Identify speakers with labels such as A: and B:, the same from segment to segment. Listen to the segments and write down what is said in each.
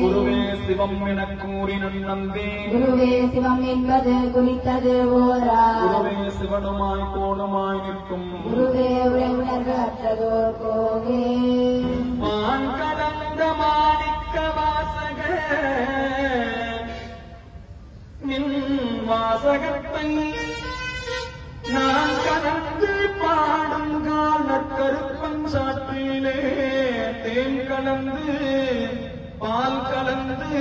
A: குருவே சிவம் எனக் கூறி நம்பி
B: குருவே சிவம் என்பது குறித்தது ஓரா
A: குருவே சிவனுமாய் கோணுமாய் நிற்கும்
B: குருவே உணர்வற்றதோர் கோவே
A: மான் கலந்த மாணிக்க வாசக நின் வாசகத்தை நான் கலந்து பாடுங்கால் நற்கருப்பன் சாற்றிலே தேன் கலந்து பால் கலந்து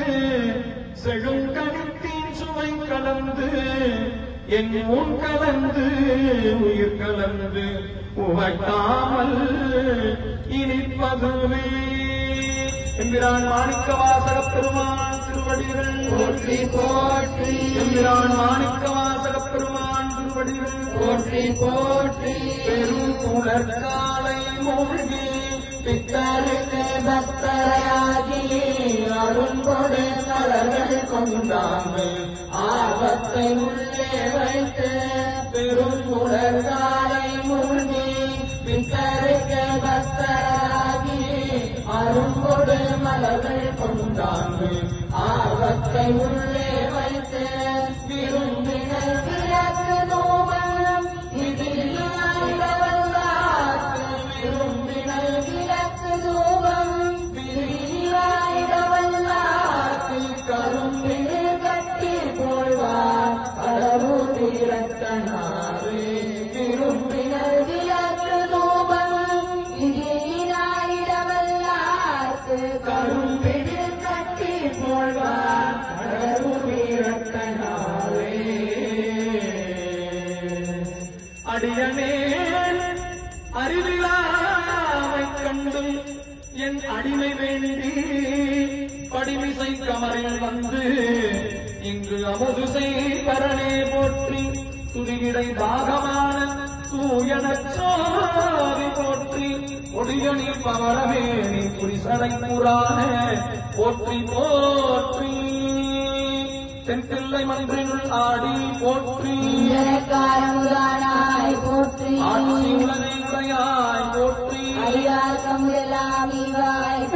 A: செழுங்கணித்தின் சுவை கலந்து என் முன் கலந்து உயிர் கலந்து உவட்டாமல் இனிப்பதுவே எம்பிரான் மாணிக்க வாசக பெருமான் திருவடிகள்
B: போற்றி போற்றி
A: எம்பிரான் மாணிக்க வாசக பெருமான் திருவடிகள்
B: போற்றி போற்றி
A: பெரும் புலர்காலை மூழ்கி
B: பித்தருக்கு பக்தராகி அரும்பொடு மலர்கள் கொண்டாங்கள் ஆபத்தை உள்ளே வைத்து பெரும் புலர்காலை மூழ்கி பித்தருக்கு பக்தராகி அரும்பொடு மலர்கள் கொண்டாங்கள் ஆபத்தை உள்ளே வைத்து விரும்பினர் விளக்கு நோபம் இதில் விரும்பினர் விளக்கு நோபம் கரும்பிடு கட்டி போழ்வார் கடவுள் இரத்தனாரே விரும்பினர் விளக்கு நோபம் இதிலாயிடவல்லார்க்கு கரும்பிடு கட்டி போழ்வார் கடவுள் இரத்தனாரே
A: அடியனே அறிவிலாமை கண்டும் என் அடிமை வேண்டி படிமிசை கமரில் வந்து இங்கு அமுது செய்பரனே போற்றி துடிகிடை பாகமான தூயனச்சோதி போற்றி ஒடியணி பவரமே நீ புரிசடை புறான போற்றி போற்றி தென்பிள்ளை மன்றினுள் ஆடி போற்றி
B: காரமுதானாய் போற்றி
A: ஆட்சி உலகை உடையாய் போற்றி
B: அடியார் கமுதெல்லாம் இவாய்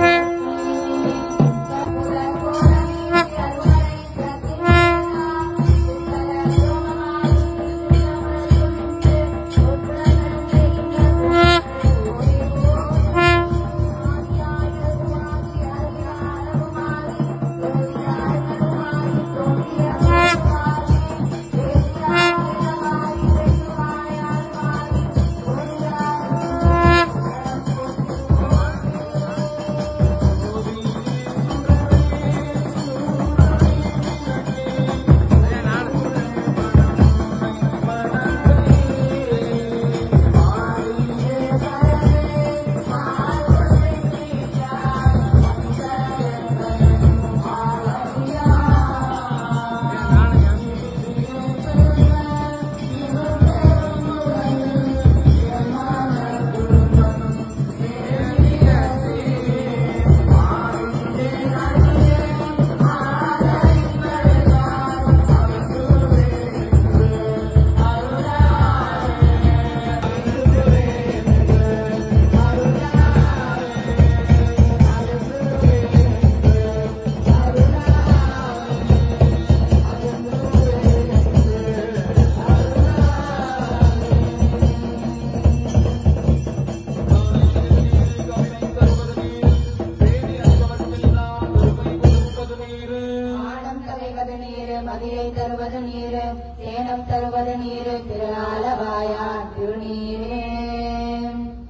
B: மதியை தருவது நீர் தேனம் தருவது நீர் திருநாளவாயான் திருநீரே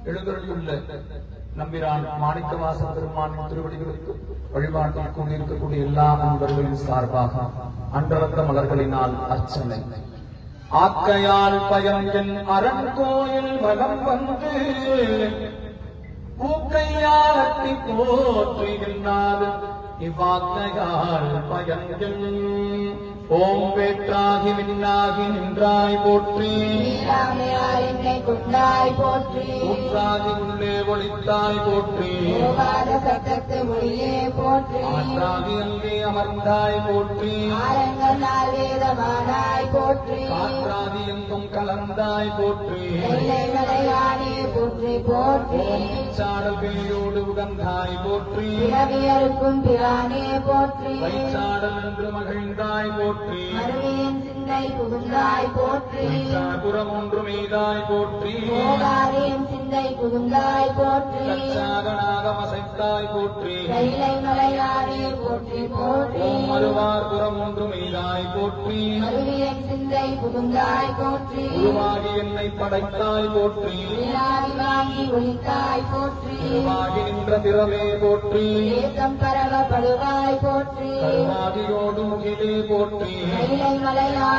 A: எழுந்தருளியுள்ள நம்பிரான் மாணிக்கவாச பெருமானின் திருவடிகளுக்கு வழிபாட்டில் கூடியிருக்கக்கூடிய எல்லா நண்பர்களின் சார்பாக அன்றளந்த மலர்களினால் அர்ச்சனை ஆக்கையால் பயன் அரண்கோயில் வலம் வந்து பூக்கையாலத்தி போற்றுகின்றார் இவ்வாக்கையால் பயன் ஓம் வேற்றாகி விண்ணாகி நின்றாய் போற்றி
B: என்னை குண்டாய் போற்றி
A: ஊற்றாகி உள்ளே ஒளித்தாய் போற்றி
B: சத்தத்து மொழியே போற்றி
A: ஆற்றாகி அங்கே அமர்ந்தாய் போற்றி
B: ஆரங்கனால் வேதமானாய் போற்றி
A: காற்றாகி எங்கும் கலந்தாய் போற்றி
B: மலையானே போற்றி போற்றி
A: சாடல் பேயோடு உகந்தாய் போற்றி
B: பிறவியருக்கும் பிற மலையானே போற்றி
A: வைச்சாடல் என்று மகிழ்ந்தாய் போற்றி
B: மருவேன் சிந்தை புகுந்தாய் போற்றி
A: புறம் ஒன்று மீதாய் போற்றி
B: போகாதேன் சிந்தை புகுந்தாய் போற்றி
A: சாதனாக மசைத்தாய் போற்றி
B: கைலை மலையானே போற்றி போற்றி
A: மறுவார் புறம் ஒன்று மீதாய் போற்றி
B: மருவேன் சிந்தை புகுந்தாய் போற்றி
A: உருவாகி என்னை படைத்தாய் போற்றி
B: விழாவி வாங்கி ஒளித்தாய் போற்றி
A: உருவாகி நின்ற திறமே போற்றி
B: தேசம் பரவப்படுவாய் போற்றி
A: கருவாதியோடு முகிலே போற்றி
B: கைலை மலையானே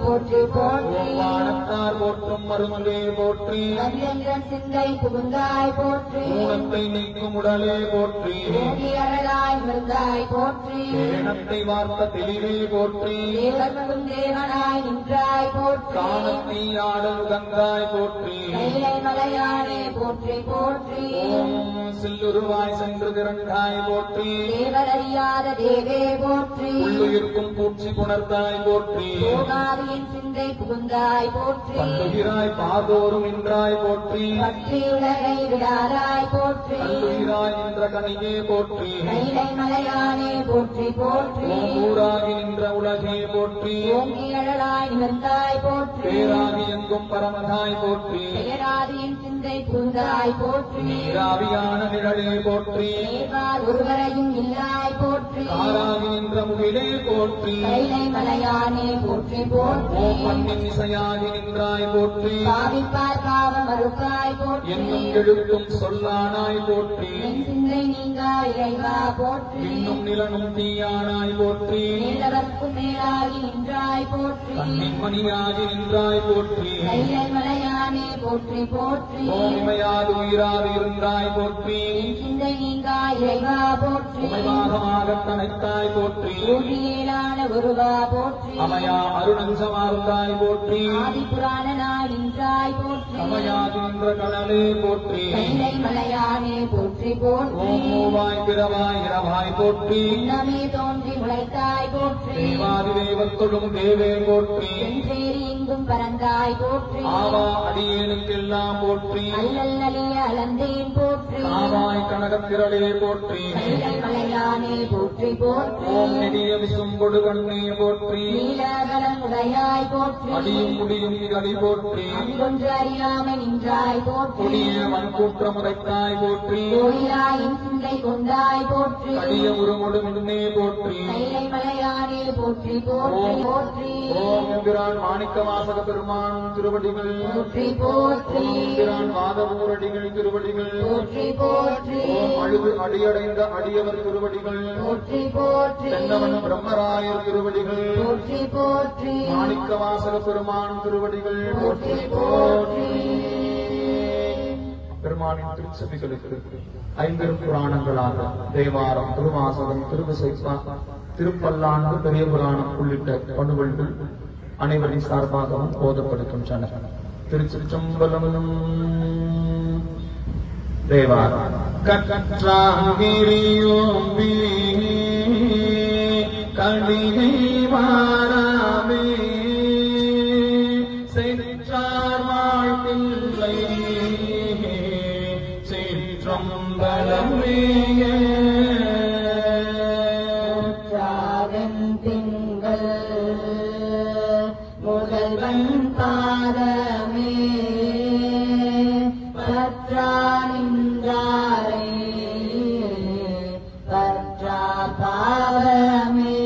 B: போற்றி போற்றி
A: வானத்தார் போற்றும் மருமலே போற்றி
B: வந்தென்றன் சிந்தை புகுந்தாய் போற்றி
A: ஊனத்தை நீக்கும் உடலே போற்றி
B: ஓடி அழகாய் வந்தாய் போற்றி
A: ஏனத்தை வார்த்த தெளிவே போற்றி
B: தேவர்க்கும் தேவனாய் நின்றாய் போற்றி
A: காணத்தை ஆடல் கந்தாய் போற்றி
B: கைலை மலையானே போற்றி போற்றி
A: ஓம் சில்லுருவாய் சென்று திரண்டாய் போற்றி
B: தேவரறியாத தேவே போற்றி
A: உள்ளுயிர்க்கும் பூச்சி புணர்ந்தாய் போற்றி
B: போகாதியின் சிந்தை புகுந்தாய் போற்றி
A: பல்லுயிராய் பாதோறும் நின்றாய் போற்றி
B: பற்றி உலகை விடாதாய் போற்றி
A: கல்லுயிராய் நின்ற கனியே போற்றி
B: கைலை மலையானே போற்றி போற்றி
A: ஊராகி நின்ற உலகே போற்றி
B: ஓங்கி அழலாய் நிமிர்ந்தாய் போற்றி
A: பேராகி எங்கும் பரமதாய் போற்றி
B: பெயராதியின் சிந்தை புகுந்தாய் போற்றி
A: நீராவியான நிழலே போற்றி
B: நேர்வார் ஒருவரையும் இல்லாய் போற்றி
A: காராகி நின்ற முகிலே போற்றி
B: கைலை மலையானே போற்றி போற்றி
A: ஓம் மண்ணின் இசையாகி நின்றாய் போற்றி
B: பாவிப்பார் பாவம் மறுப்பாய் போற்றி
A: என்னும் எழுத்தும் சொல்லானாய் போற்றி
B: என் சிந்தை நீங்கா இறைவா போற்றி
A: இன்னும் நிலனும் தீயானாய் போற்றி
B: மேலவர்க்கும் மேலாகி நின்றாய் போற்றி
A: கண்ணின் மணியாகி நின்றாய் போற்றி
B: கைலை மலையானே போற்றி போற்றி
A: ஓம் இமையாது உயிராது இருந்தாய் போற்றி
B: என் சிந்தை நீங்கா இறைவா போற்றி
A: உமைவாகமாக தனைத்தாய் போற்றி
B: ஊழியேலான ஒருவா போற்றி
A: அமையா அருணஞ்சமார்ந்தாய் போற்றி
B: ஆதி புராணனாய் நின்றாய் போற்றி
A: அமையாது நின்ற கடலே போற்றி
B: கைலை மலையானே போற்றி போற்றி
A: ஓம் மூவாய் பிறவாய் இரவாய் போற்றி
B: உன்னமே தோன்றி முளைத்தாய் போற்றி
A: தேவாதி தெய்வத்தொடும் தேவே போற்றி
B: சென்றேறி எங்கும் பறந்தாய் போற்றி
A: ஆவா அடியேனுக்கெல்லாம் போற்றி
B: அல்லல் அழிய அளந்தேன் போற்றி
A: ஆவாய் கனகத்திரளே போற்றி
B: கைலை மலையானே போற்றி போற்றி
A: ஓம் நெடிய விசும்பொடு கண்ணே போற்றி
B: நீலகலம் உடையாய் போற்றி
A: அடியும் முடியும் அடி போற்றி
B: அங்கொன்று அறியாமை நின்றாய் போற்றி
A: கொடிய வன்கூற்றம் உரைத்தாய் போற்றி
B: கோயிலாயின் சிந்தை கொண்டாய் போற்றி
A: அடிய உருமுடு முன்னே போற்றி
B: கைலை மலையானே போற்றி போற்றி போற்றி
A: ஓம் எம்பிரான் மாணிக்க வாசக பெருமான் திருவடிகள்
B: போற்றி போற்றி
A: ஓம் எம்பிரான் வாதவூரடிகள் திருவடிகள்
B: போற்றி போற்றி
A: ஓம் அழுது அடியடைந்த அடியவர் திருவடிகள்
B: போற்றி போற்றி
A: தென்னவன் பிரம்மராயர் திருவடிகள்
B: போற்றி போற்றி
A: மாணிக்க வாசக பெருமான் திருவடிகள்
B: போற்றி போற்றி
A: பெருமானின் திருச்சபைகளுக்கு ஐம்பெரும் புராணங்களாக தேவாரம் திருவாசகம் திருவிசைப்பா திருப்பல்லாண்டு பெரிய புராணம் உள்ளிட்ட பணுவல்கள் அனைவரின் சார்பாகவும் போதப்படுகின்றன. திருச்சிற்றம்பலம். தேவாரம் கற்றாங்கிரியோம்பி கணிகை வாராமே சென்றார் வாழ்த்தில்லை சிற்றம்பலமேய
B: தியாகன் திங்கள் முதல்வன் பாதமே பற்றா நின்றாரை பற்றா பாவமே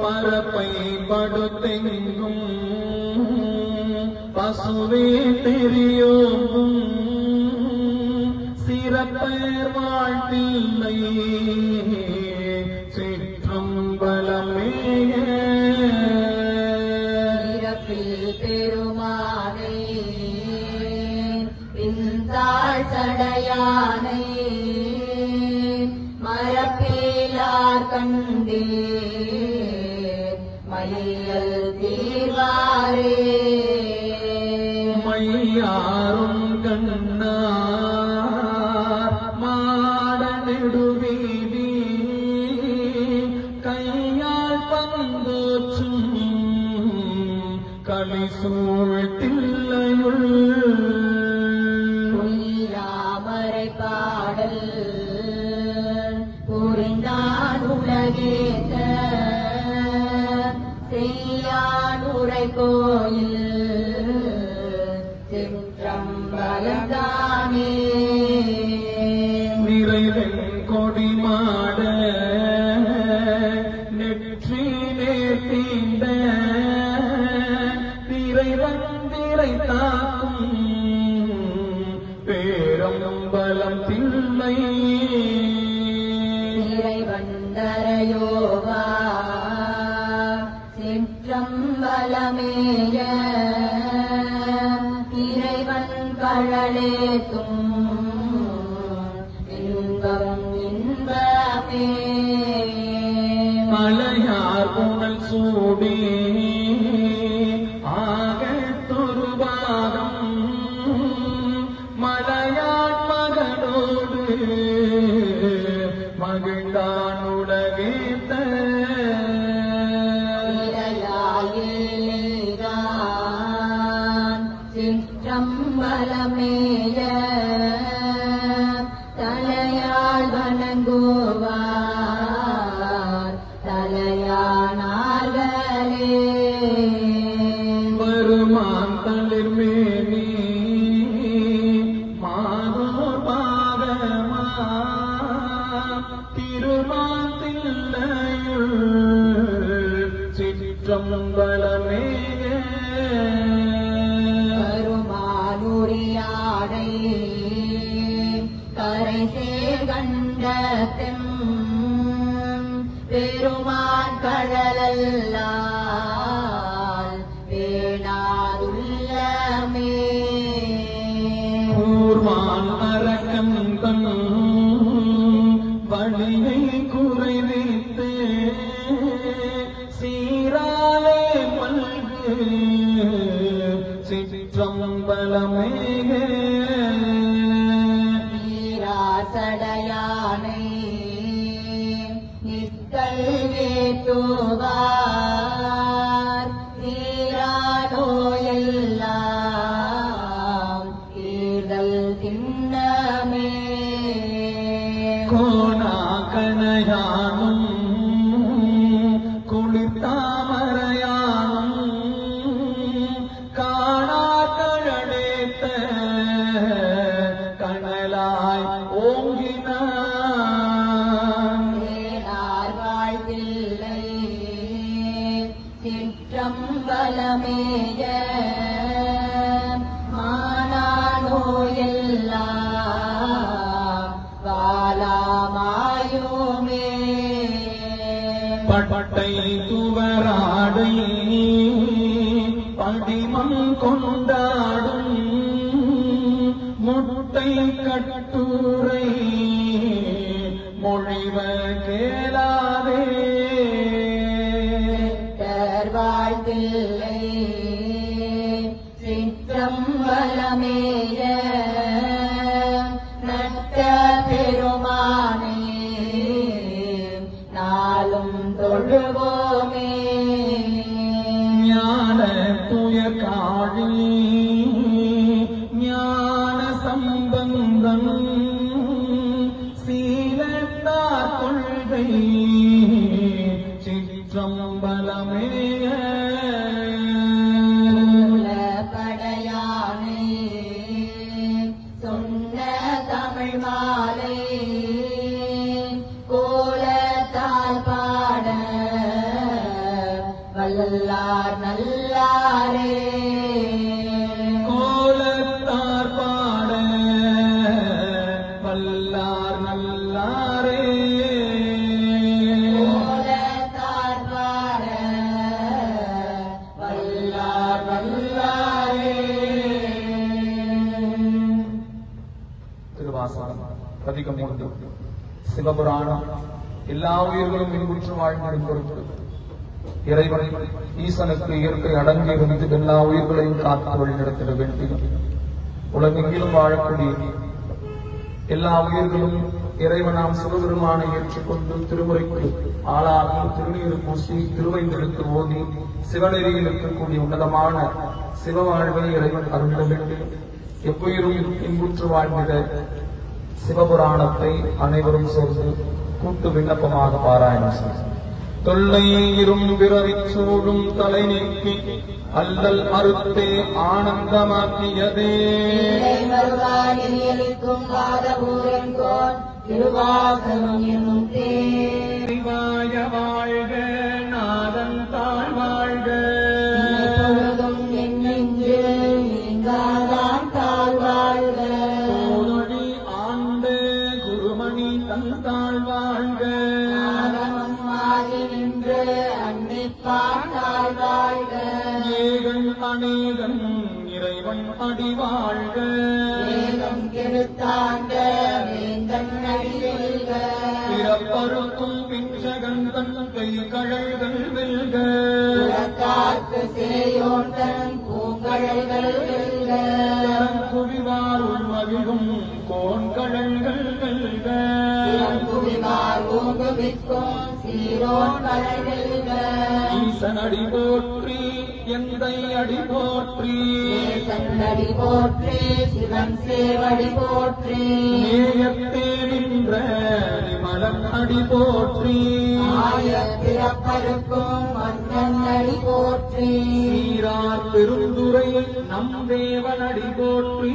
A: பரப்பை படுத்தெங்கும் பசுவே தெரியும் சிறப்பேர் வாழ்த்தில்லை சிற்றம்பலமே
B: இறப்பில் பெருமானை பின்தாள் சடையானை மரப்பேலார் கண்டே மையல் தீர்வாரே
A: மையாரும் கண்ணார் மாட நெடுவீதி கையால் பங்கோற்றும் களிசூழ் தில்லையுள்
B: பொய்யாமரை பாடல் உலகேத்த செய்யானுரை கோயில் சிற்றம்பலத்தானே
A: நிறைவெண் கொடிமாட நெற்றி நேர்த்தீண்ட திரைவந்திரை தாக்கும் பேரம்பலம் தில்லை
B: நிறைவந்தரையோவா சிற்றம்பலமேய இறைவன் கழலேத்தும் இன்பம் இன்பமே
A: மலையார் புனல் சூடி ஆகத்தொரு பாதம் மலையான் மகனோடு மகிழ்ந்தான் உலகேத்த
B: சிற்றம்பலமேய தலையாள் வணங்குவார் தலையானார்களே
A: வருமான் தளிர்மேனி மாதோர் பாதமா திருமான் தில்லையுள் சிற்றம்பலமேய
B: கருமானுரியாடை கரை சேர்கண்டத்தின் பெருமான் கடலல்லால் வேணாதுள்ளமே
A: கூர்வான் அரக்கந்தன் வழியை குறைவித்து சீராலே மல்கு சிற்றம்பலமேக
B: நீராசடையானை நித்தல் வேட்டுவார் நீரானோயெல்லாம் தீர்தல் திண்ணமே
A: கோணா கனையானும் குளிர்தாமரையானும் காணா கழலேத்த கனலாய் ஓங்கினான்
B: தேனார் வாழ்தில்லை சிற்றம்பலமேய மானானோயெல்லாம் வாலாமாயுமே
A: பட்டை துவராடை படிமம் கொண்டாடும் முட்டை கட்டுரை மொழிவ கேளாதே
B: வாழ்தில்லை சிற்றம்பலமேய நட்ட பெருமானே நாளும் தொழுவோமே
A: ஞான துயர் காழி ஞான சம்பந்தம் சீலத்தார் கொள்கை சிற்றம்பலமேய
B: படையானை சொன்ன தமிழ் மாலை கோலத்தால் பாட வல்லார் நல்லாரே
A: கோலத்தார் பாட வல்லார் நல்லாரே
B: கோலத்தார் பாட வல்லார் நல்லாரே
A: திருவாசகம் பதிகம் 3 சிவபுராணம் எல்லா உயிர்களும் இன்புற்று வாழ்ந்திடும் பொருட்டு இறைவனை ஈசனுக்கு இயற்கை அடங்கியிருந்து எல்லா உயிர்களையும் காத்து வழிநடத்திட வேண்டும். உலகெங்கிலும் வாழக்கூடிய எல்லா உயிர்களும் இறைவனாம் சிவபெருமானை ஏற்றுக்கொண்டு திருமுறைக்கு ஆளாகி திருநீறு பூசி திருவைந்தெழுத்து ஓதி சிவநெறியில் இருக்கக்கூடிய உன்னதமான சிவ வாழ்வை இறைவன் அருளிட வேண்டும். எவ்வுயிரும் இன்புற்று வாழ்ந்திட சிவபுராணத்தை அனைவரும் சேர்ந்து கூட்டு விண்ணப்பமாக பாராயணம் செய்யும். தொல்லை இரும்பிறவிச் சூழும் தலை நீக்கி அல்லல் அறுத்தே ஆனந்தமாக்கியதே சிவாய வாழ்க நாதன் தாழ் வாழ்க கோதொழி ஆண்ட குருமணி தன் தாழ் வாழ்க ஏகன் அநேகன் இறைவன் அடி வாழ்க பிறப்பருக்கும் பிஞ்சகன் தன் கை கழல்கள் வெல்க குவிவாருள் மகிழும் கோண்கழல்கள் வெல்க ஈசன் அடி போற்றி எந்தை அடி போற்றி
B: சிவன் சேவடி போற்றி
A: நேயத்தே நின்ற நிமலன் அடி போற்றி
B: பிறப்பருக்கும் மன்னன் அடி போற்றி
A: சீரார் பெருந்துரை நம் தேவன் அடி போற்றி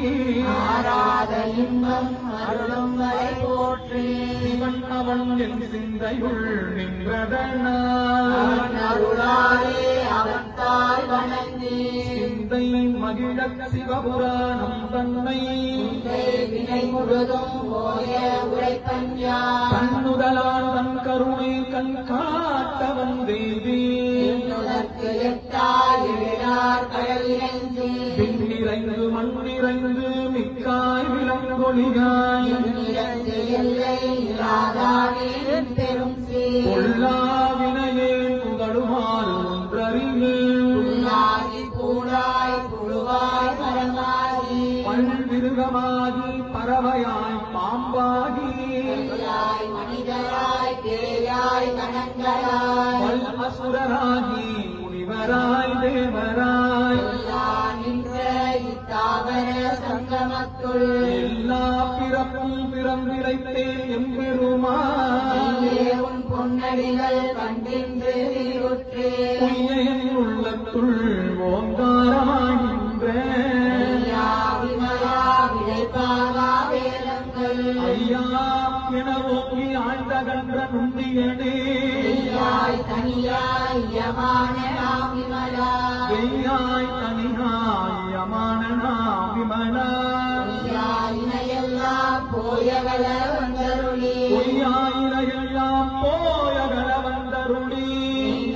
B: ஆராத இன்பம் அருளும் வரை போற்றி
A: சிவன் அவன் என் சிந்தையுள் நின்றதனால்
B: அருளாலே அவன் தாய் வணங்கி
A: சிந்தை மகிழச் சிவபுராணம் தன்னை
B: வினை முழுதும் போய உரைப்பஞ்சா
A: தன்னுதலால் தன் கருணை கண் காட்டவன் தேவி
B: எட்டாய் எழிலார் கடல் இறைஞ்சி
A: பின்னிறைந்து மண்ணிறைந்து மிக்காய் விலங்கொழிகாய்
B: இறந்து எல்லை இல்லாதானே பெரும் சீர்
A: பொல்லாவினையேன் புகழுமாறு ஒன்றறிவேன்
B: கூடாய் புழுவாய் மரமாகி
A: பல்விருகமாகி பறவையாய் பாம்பாகி
B: மனிதராய் பேயாய் கணங்களாய்
A: பல் அசுரராகி முனிவராய் தேவராய்
B: நின்ற இத்தாவர சங்கமத்துள்
A: எல்லா பிறப்பும் பிறந்திரைத்தேன் எம்பெருமான்
B: உன் பொன்னடிகள் கண்டின்று வீருற்று
A: பொய்யன் உள்ளத்துள் ஓங்காரமாகின்ற
B: விமலா விளைப்பாகா வேதங்கள்
A: ஐயா என ஓங்கி ஆழ்ந்தகன்ற நுண்டியனே
B: தனியாய் யமான நாம் விமலா
A: வெய்யாய் தனியாய் யமான நாம் விமலா
B: இனையெல்லாம் போயவள வந்தருளி
A: பொய்யாயிரையெல்லாம் போயகல வந்தருளி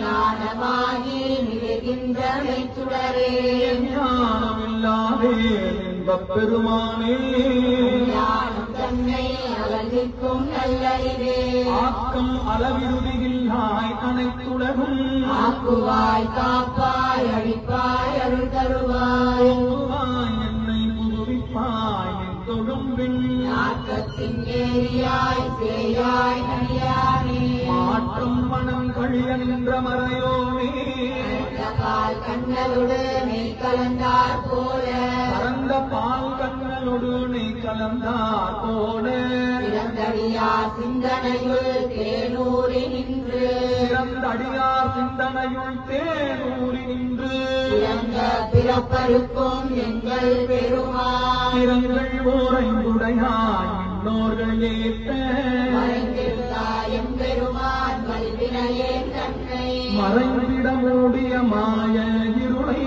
B: ஞானமாகி நிலைகின்ற மெய்ச்சுடரே
A: ஞானமில்லாதே இன்பப் பெருமானே
B: ஞானம் தன்னை அகழ்விக்கும் நல்லறிவே
A: ஆக்கம் அளவிருதியில்லாய் அனைத்துலகும்
B: ஆக்குவாய் காப்பாய் அழிப்பாய் அருள் தருவாய்
A: ஓங்குவாய் என்னை புதுவிப்பாய் என் தொழும்பின்
B: ஆக்கத்தின் ஏரியாய் சேயாய் நடியானே
A: மாற்றம் மனம் கழிய நின்ற மறையோனே
B: பால் கண்ணலோடு நெய் கலந்தார் போல
A: பரந்த பால் கண்ணலோடு நீ கலந்தார் போல
B: சிறந்தடியார் சிந்தனையுள் தேனூரி நின்று
A: சிறந்தடியார் சிந்தனையுள் தேனூரி நின்று
B: பிறந்த பிறப்பருக்கும் எங்கள் பெருமான்
A: திறங்கள் ஓரைந்துடையாய் இன்னோர்கள் ஏத்த
B: மறைந்திருந்தாயம் பெருமான் வல்வினையேன் தன்னை
A: மறைந்திட மூடிய மாய இருளை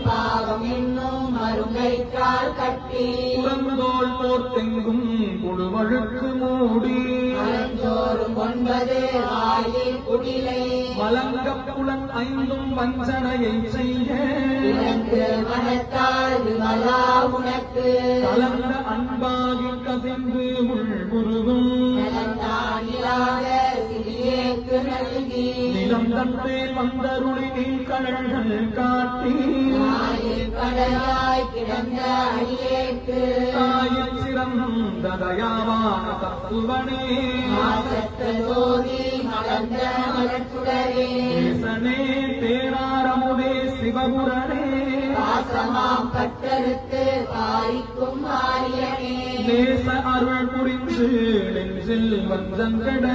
B: பாவம் என்னும் மருங்கைக்கால் கட்டி
A: புறந்தோல் போர்த்தெங்கும் குழுவழுக்கு மூடி
B: மலஞ்சோறும் 9 ஆயில் குடிலை
A: வலங்கப் புலன் ஐந்தும் வஞ்சனையை செய்ய
B: இறந்து மனத்தால் விமலா உனக்கு
A: கலந்த அன்பாகி கசிந்து உள்குருவும்
B: நலந்தானிலாக சிறியேக்கு நல்கி
A: நிலம் தந்தேன் வந்தருளி நீ கடல்கள் காட்டி
B: ஆயில் கடலாய் கிடந்த அடியேற்கு
A: தாயில் சிறந்த தயாவான தத்துவனே
B: மாசற்ற ஜோதி மலர்ந்த மலர்ச்சுடரே
A: தேசனே தேனாரமுதே சிவபுரனே
B: ஆசா பாசமாம் பற்றறுத்து பாரிக்கும் ஆரியனே
A: நேச அருள் புரிந்து நெஞ்சில் வந்தங்கட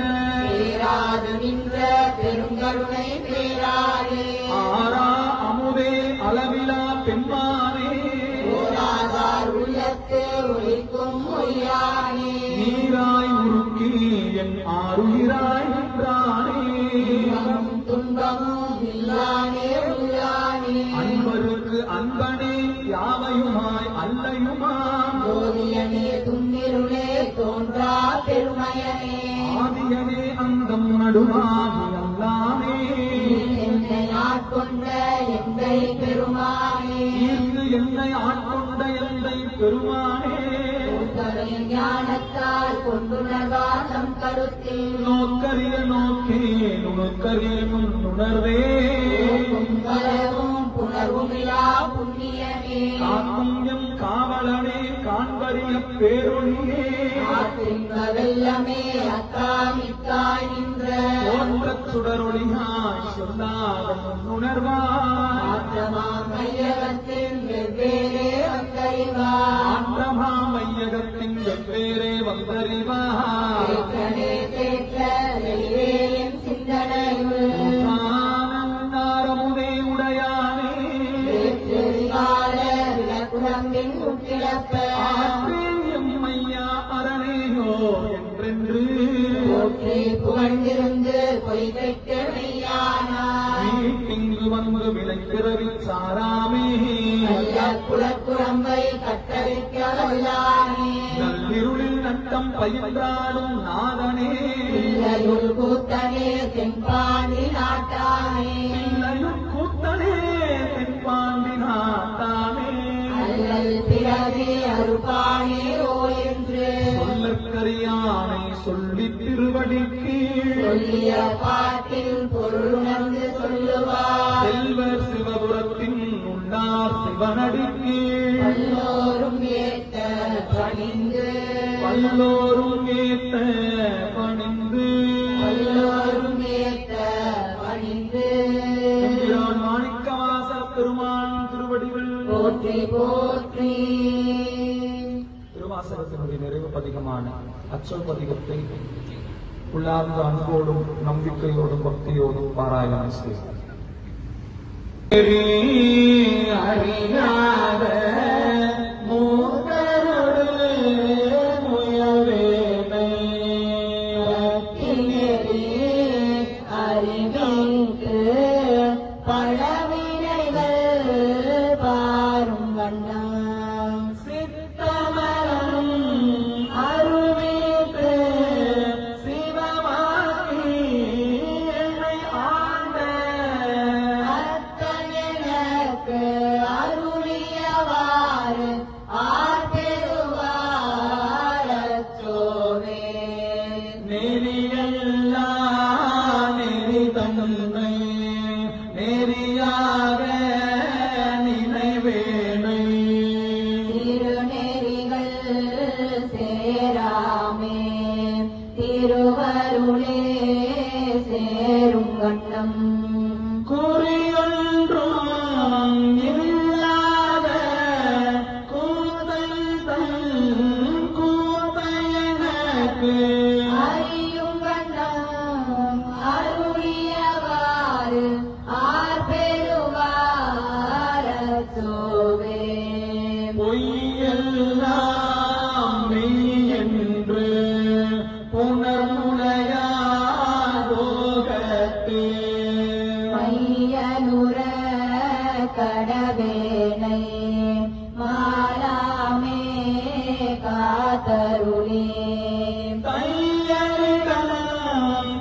B: பேராது நின்ற பெருங்கருணை பேராரே
A: ஆரா அமுதே அளவிலா பெண்மானே
B: ஓராதார் உள்ளத்து ஒளிக்கும் ஒளியானே
A: நீராய் உருக்கி என் ஆறுயிராய் நின்றானே
B: இன்பமும் துன்பமும் இல்லானே உள்ளானே
A: அன்பருக்கு அன்பனே யாவையுமாய் அல்லையுமாம்
B: ஜோதியனே துன்னிருளே தோன்றா பெருமையனே
A: ஆதியனே அந்தம் நடுவாகி அல்லாமே
B: என்னை ஆட்கொண்ட எந்தை பெருமானே
A: ஈர்த்து என்னை ஆட்கொண்ட எந்தை பெருமானே
B: உத்தரை ஞானத்தால் கொண்டுணர்வார் நம் கருத்தில்
A: நோக்கரிய நோக்கே நுணுக்கரிய நுணர்வே
B: பொங்கலவும் புணர்வுமிலா புண்ணியமே
A: காக்கும் எம் காவலனே காண்பரிய பேரொழியே
B: ஆற்றின்ப வெள்ளமே அக்காமிக்காய் நின்ற
A: தோற்றச் சுடரொளியாய் சொல்லாத நுணர்வாய்
B: ஆற்றமாம் மையகத்தின் வெவ்வேறே வந்தறிவார்
A: ஆற்றமா மையகத்தின் வெவ்வேறே வந்தறிவாய்
B: தேற்றனே தேற்ற வெளிவே என் சிந்தனையுள்
A: ஆனந்தாரமுதே உடையானே
B: வேற்றெறிகால விளக்குரம்பின் உட்கிடப்ப
A: ஆற்றேன் எம்மையா அரணேயோ என்றென்று
B: போற்றி புகழ்ந்திருந்து பொய் கெட்டு மெய்யானார்
A: வீட்டிங்கு வந்து விளைத்திறவி சாராமே
B: குலக்குரம்பை கட்டவிக்க வல்லானே
A: நள்ளிருளில் நட்டம் பயின்றாடும் நாதனே
B: இல்லையுள் கூத்தனே தென்பாண்டி நாட்டானே
A: இல்லையும் கூத்தனே தென்பாண்டி நாட்டானே
B: அல்லல் பிறவி அருப்பானே ஓ என்று
A: சொல்லற்கரியானை சொல்லித் திருவடிக்கு
B: சொல்லிய பாட்டில் பொருளுணர்ந்து சொல்லுவார்
A: செல்வர் சிவபுரத்தின் உள்ளார் சிவனடிக்கு
B: எல்லோரும் ஏத்த பணிந்து
A: வல்லோரும் ஏத்த பணிந்து
B: எல்லோரும் ஏத்த பணிந்து
A: எம்பிரான் மாணிக்கவாச பெருமான் திருவடிகள்
B: போற்றி போற்றி
A: திருவாசகத்தினுடைய நிறைவு பதிகமான அச்சல் பதிகத்தை உள்ளார்ந்த அன்போடும் நம்பிக்கையோடும் பக்தியோடும் பாராயணம் செய்தார். அறியாத மூத்தரோடு முயல்வேனை
B: நெறி அறிவித்து பழவினைகள் பாரும் வண்ணம்
A: சித்தமரம்
B: அருவித்து
A: சிவமாகி என்னை ஆண்ட
B: அத்தனக்கு அருளியவாறு ஆர்பெருவாரச்சோவே
A: நெறியெல்லாம் நெறி தன்னை நெறியாக நினைவேனை
B: திருநெறிகள் சேராமே திருவருளே சேரும் வண்ணம்
A: குறியொன்றும் இல்லாத கூதல் தன் கூதையனக்கு
B: அறியும் வண்ணம் அருளியவாறு ஆர்பெருவாரச்சோவே
A: பொய்யெல்லாம் மெய் என்று புனர்முனையாரோகத்தே
B: மையனுர கடவேனை மாலாமே காத்தருளே
A: தையலிடம்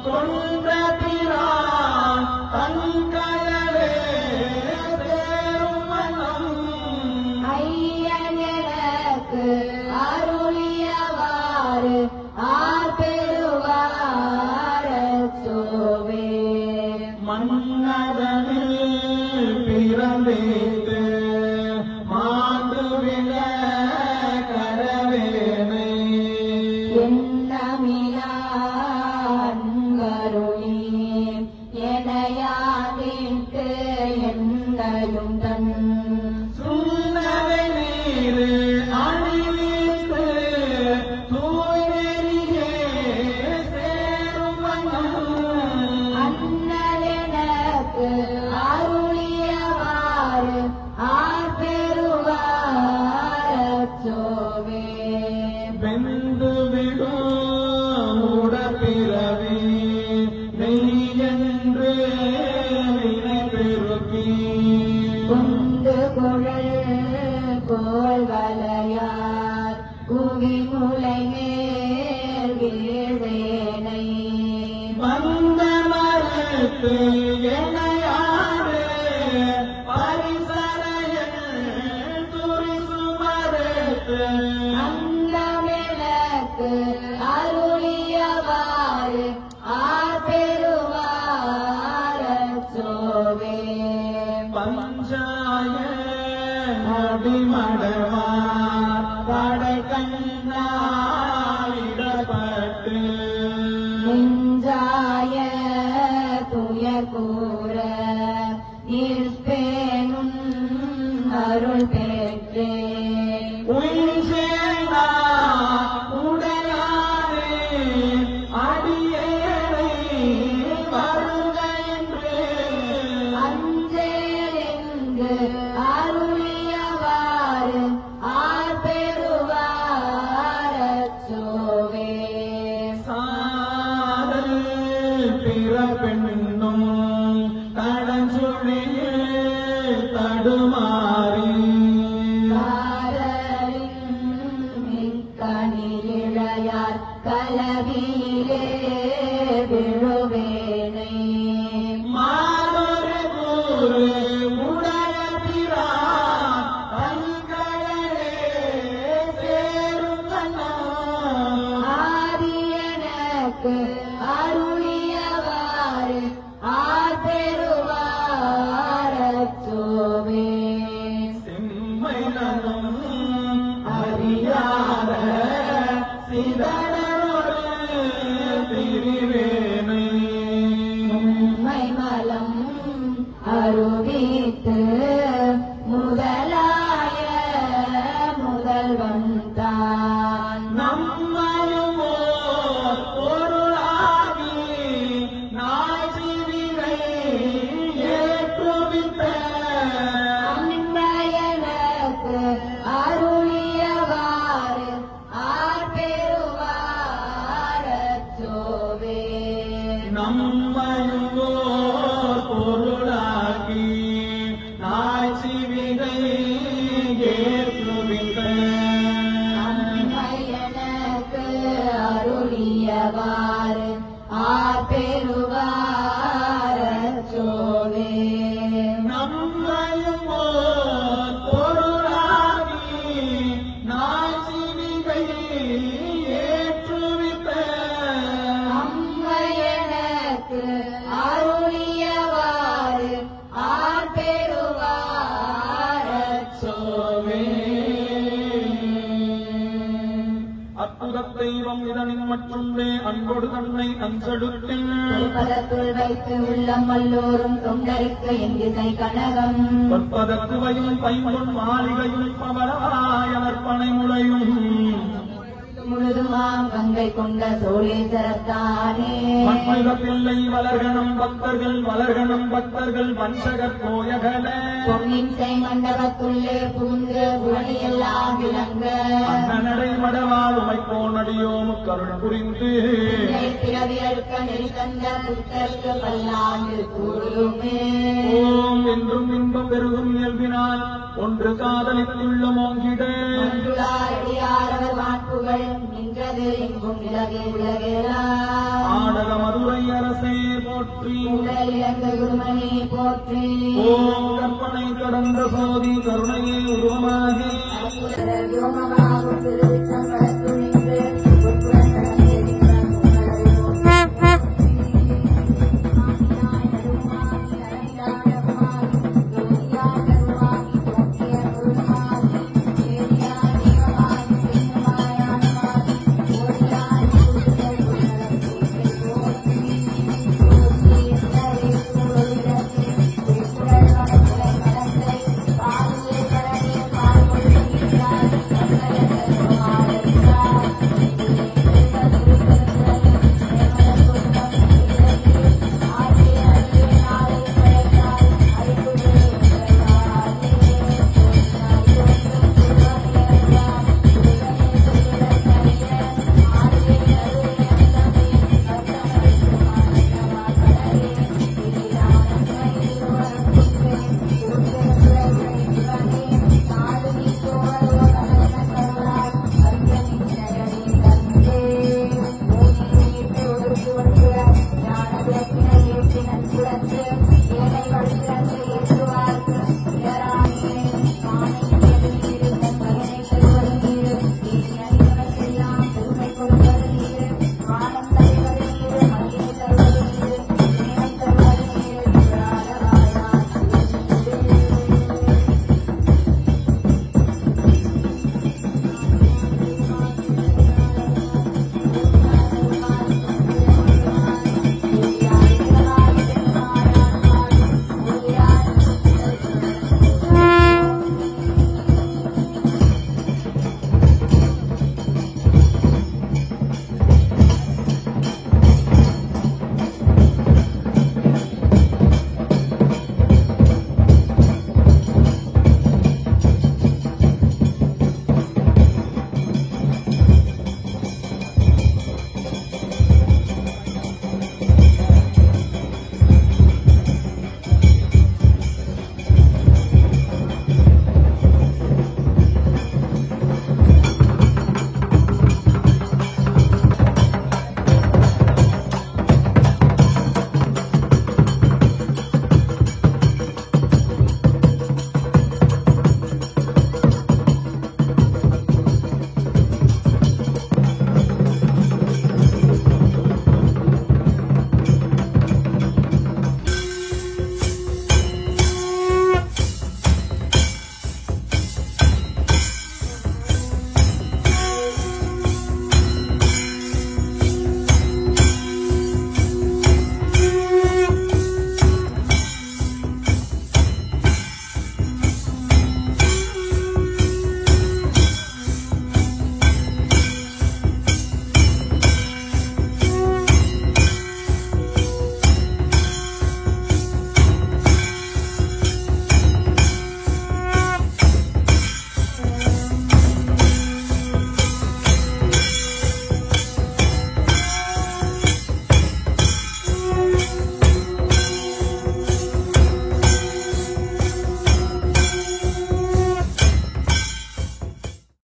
A: கொன்ற பிரான் தன்கழலே சேரும் மனம்
B: ஐயன் எனக்கு அருளியவாறு ஆர்பெருவாரச்சோவே
A: மன்னதனில் பிறந்தேத்து மாண்டு விழ கரவேனை
B: எண்ணமிலான்கருளி எனையாதிட்டு என்னையும் தன்
A: சுள்ள எடுத்து எனையாடு பரிசரையன் துரிசு மறுத்து
B: அங்கமெனக்கு அருளியவாறு ஆபெருவாரச்சோவே
A: பஞ்சாய அடிமடவார் படை கண்ணாயிடப்பட்டு
B: நெஞ்சாய துயக்கூற நிற்பேனும் அருள் பெற்றேன்
A: உயிர்சேனா உடையாரே அடியேனை வருக என்று
B: அஞ்சேலெங்கு அருளியவாறு ஆர்பெருவாரச்சோவே
A: சாதல் பிறப்பெண்ணும் கடஞ்சொழியில் தடுமாறி
B: கணியிழையார் கலவியிலே விழுவேனை
A: மாதொரு கூறு உடைய பிரான் தங்களே சேரும் கண்ணா
B: ஆரியனுக்கு அருளியவாறு ஆர்பெருவாரச்சோவே
A: செம்மை நலம் அறியாத சிதறோடு திரிவேனை
B: உம்மை மலம் அருவித்து முதலாய முதல்வன் தான்
A: நம்மையும் ஓர் பொருளாகி நாய்ச்சிவினை ஏற்றுவித்த
B: அம்மையனுக்கு அருளியவாறு ஆர்பெருவாரச்சோவே
A: நம்மையும் ஓர் பொருளாகி நாய்ச்சிவினை ஏற்றுவித்த
B: அம்மையனுக்கு அருளியவாறு ஆர்பெருவாரச்சோவே
A: நம்மையும் ஓர் பொருளாகி நாய்ச்சிவினை ஏற்றுவித்த
B: அம்மையனுக்கு அருளியவாறு ஆர்பெருவாரச்சோவே
A: அற்புதத் தெய்வம் இதனின் மற்றொன்றே அன்பொடு தன்னை அஞ்செடுத்தில்
B: பதத்துள் வைத்து உள்ளம் வல்லோரும் தொண்டருக்கு எந்திசை கனகம்
A: பற்பதக்குவையும் பைம்பொன் மாளிகையும் பவராயமற்பனை முளையும்
B: முழுதுமாம் கங்கை கொண்ட சோழேஸ்வரத்தானே
A: மண்மிக பிள்ளை வளர்கணம் பக்தர்கள் வளர்கணம் பக்தர்கள் வஞ்சகர் போயகல
B: பொன்னின் மண்டபத்துள்ளே புகுந்து புரணியெல்லாம் விளங்க
A: அண்ணனடை மடவாள் உமைப்போன் அடியோமு கருள் புரிந்து
B: பிறவி அழுக்க நெறி தந்த புத்தருக்கு பல்லாண்டு கூறுமே
A: ஓம் என்றும் இன்பம் பெருகும் இயல்பினால் ஒன்று காதலித்துள்ள மோங்கிட
B: அடியாரவர் வாட்புகள் நின்றது எங்கும் நிலவே உலகெல்லாம்
A: ஆடக மதுரை அரசே போற்றி
B: உடல் இழந்த குருமணி போற்றி
A: ஓம் கற்பனை கடந்த சோதி கருணையே உருவமாகி
B: அற்புத வியோமமாகும் திருச்சங்க